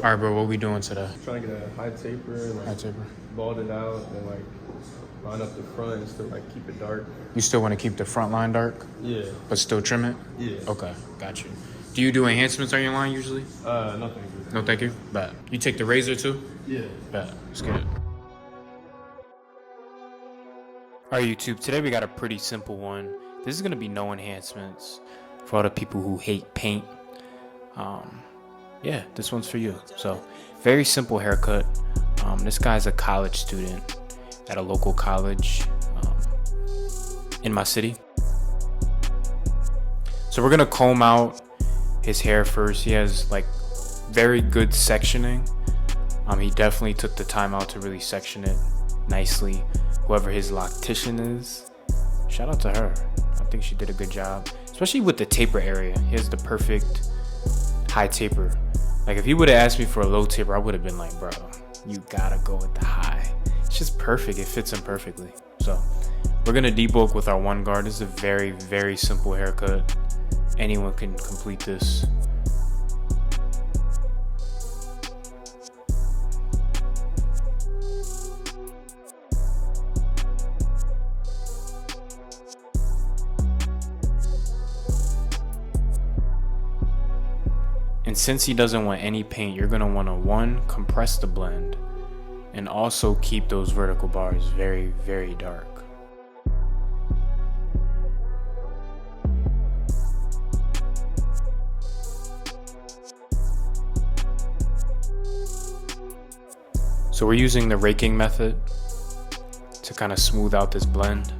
All right, bro, what we doing today? Trying to get a high taper, like High taper. bald it out, and like line up the front and still like keep it dark. You still want to keep the front line dark, Yeah. but still trim it? Yeah. Okay, got you. Do you do enhancements on your line usually? Nothing. No, thank you. Bet. You take the razor too? Yeah. Bet. Let's get it. All right, YouTube. Today we got a pretty simple one. This is gonna be no enhancements for all the people who hate paint. Yeah, this one's for you. So, very simple haircut. This guy's a college student at a local college in my city. So we're gonna comb out his hair first. He has like very good sectioning. He definitely took the time out to really section it nicely. Whoever his loctician is, shout out to her. I think she did a good job, especially with the taper area. He has the perfect high taper. Like if he would have asked me for a low taper, I would have been like, bro, you gotta go with the high. It's just perfect. It fits him perfectly. So we're gonna debulk with our one guard. This is a very, very simple haircut. Anyone can complete this. And since he doesn't want any paint, you're gonna wanna compress the blend and also keep those vertical bars very, very dark. So we're using the raking method to kind of smooth out this blend.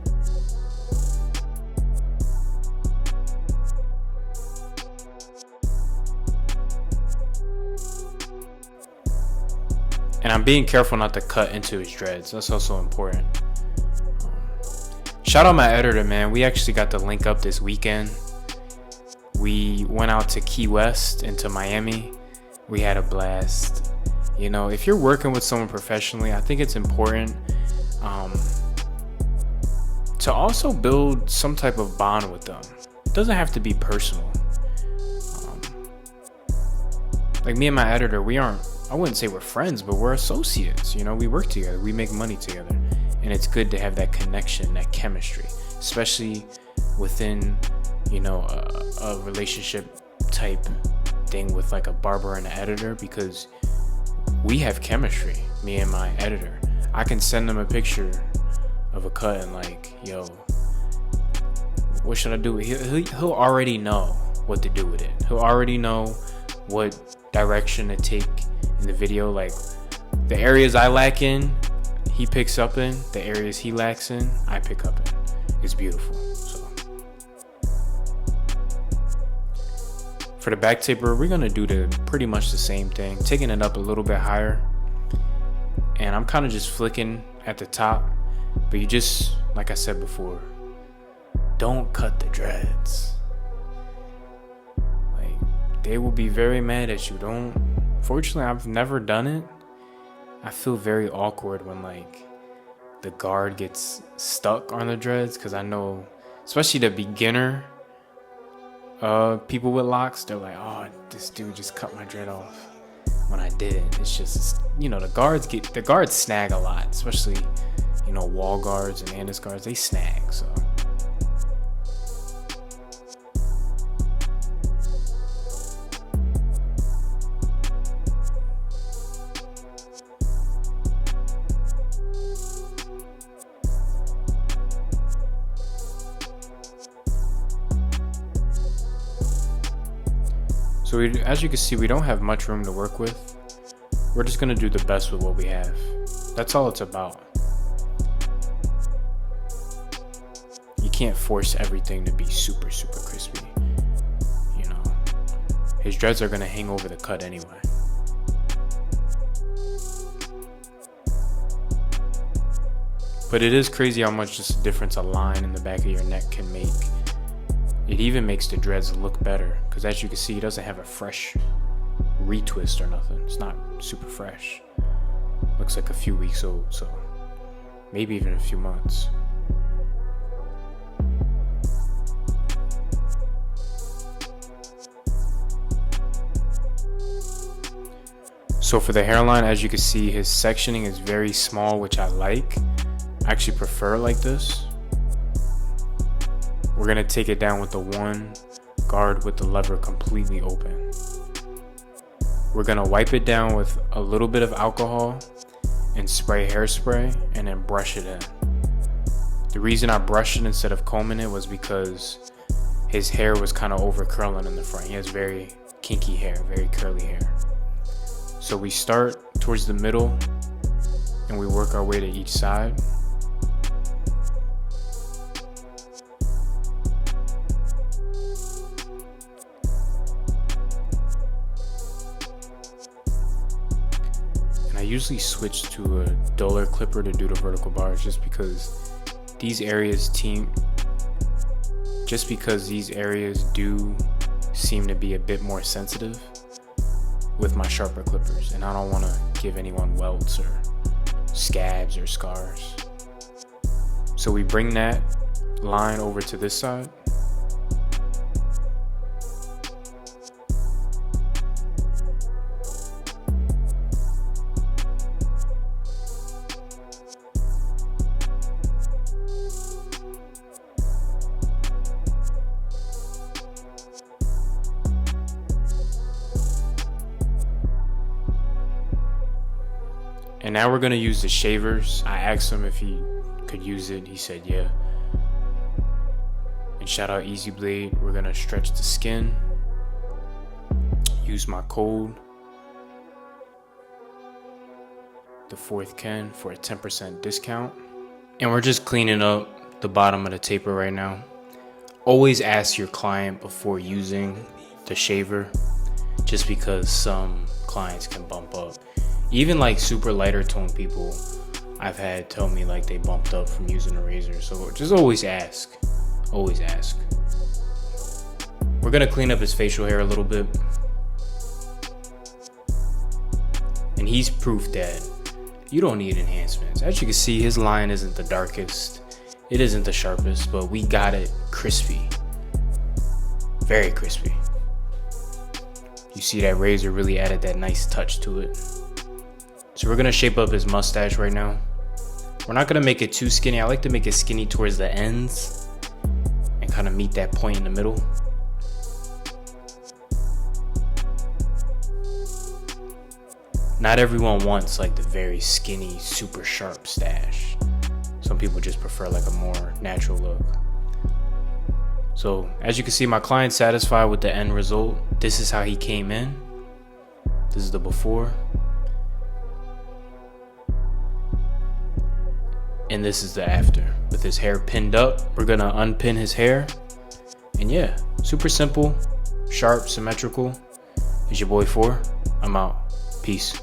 And I'm being careful not to cut into his dreads. That's also important. Shout out my editor, man. We actually got to link up this weekend. We went out to Key West into Miami. We had a blast. You know, if you're working with someone professionally, I think it's important to also build some type of bond with them. It doesn't have to be personal. Like me and my editor, I wouldn't say we're friends, but we're associates. You know, we work together, we make money together, and it's good to have that connection, that chemistry, especially within, you know, a relationship type thing with like a barber and an editor, because we have chemistry, me and my editor. I can send them a picture of a cut and like, yo, what should I do? He'll already know what to do with it. He'll already know what direction to take in the video. Like the areas I lack in, he picks up in. The areas he lacks in, I pick up in. It's beautiful. So for the back taper, we're gonna do pretty much the same thing, taking it up a little bit higher. And I'm kind of just flicking at the top, but you just, like I said before, don't cut the dreads. Like they will be very mad at you. Fortunately, I've never done it. I feel very awkward when like the guard gets stuck on the dreads, because I know, especially the beginner people with locks, they're like, oh, this dude just cut my dread off, when I didn't. It's just, you know, the guards snag a lot, especially, you know, wall guards and antis guards, they snag. So as you can see, we don't have much room to work with. We're just gonna do the best with what we have. That's all it's about. You can't force everything to be super, super crispy. You know, his dreads are gonna hang over the cut anyway. But it is crazy how much just a difference a line in the back of your neck can make. It even makes the dreads look better, because as you can see, he doesn't have a fresh retwist or nothing. It's not super fresh. Looks like a few weeks old, so maybe even a few months. So for the hairline, as you can see, his sectioning is very small, which I like. I actually prefer it like this. We're gonna take it down with the one guard with the lever completely open. We're gonna wipe it down with a little bit of alcohol and spray hairspray and then brush it in. The reason I brushed it instead of combing it was because his hair was kind of over curling in the front. He has very kinky hair, very curly hair. So we start towards the middle and we work our way to each side. I usually switch to a duller clipper to do the vertical bars just because these areas do seem to be a bit more sensitive with my sharper clippers, and I don't want to give anyone welts or scabs or scars. So we bring that line over to this side. And now we're gonna use the shavers. I asked him if he could use it. He said yeah. And shout out Easy Blade. We're gonna stretch the skin. Use my code, the 4th Ken, for a 10% discount. And we're just cleaning up the bottom of the taper right now. Always ask your client before using the shaver, just because some clients can bump up. Even like super lighter tone people I've had tell me like they bumped up from using a razor. So just always ask. Always ask. We're gonna clean up his facial hair a little bit. And he's proof that you don't need enhancements. As you can see, his line isn't the darkest. It isn't the sharpest, but we got it crispy. Very crispy. You see that razor really added that nice touch to it. So we're gonna shape up his mustache right now. We're not gonna make it too skinny. I like to make it skinny towards the ends and kind of meet that point in the middle. Not everyone wants like the very skinny, super sharp stash. Some people just prefer like a more natural look. So as you can see, my client's satisfied with the end result. This is how he came in. This is the before. And this is the after. With his hair pinned up, we're gonna unpin his hair. And yeah, super simple, sharp, symmetrical. It's your boy 4. I'm out. Peace.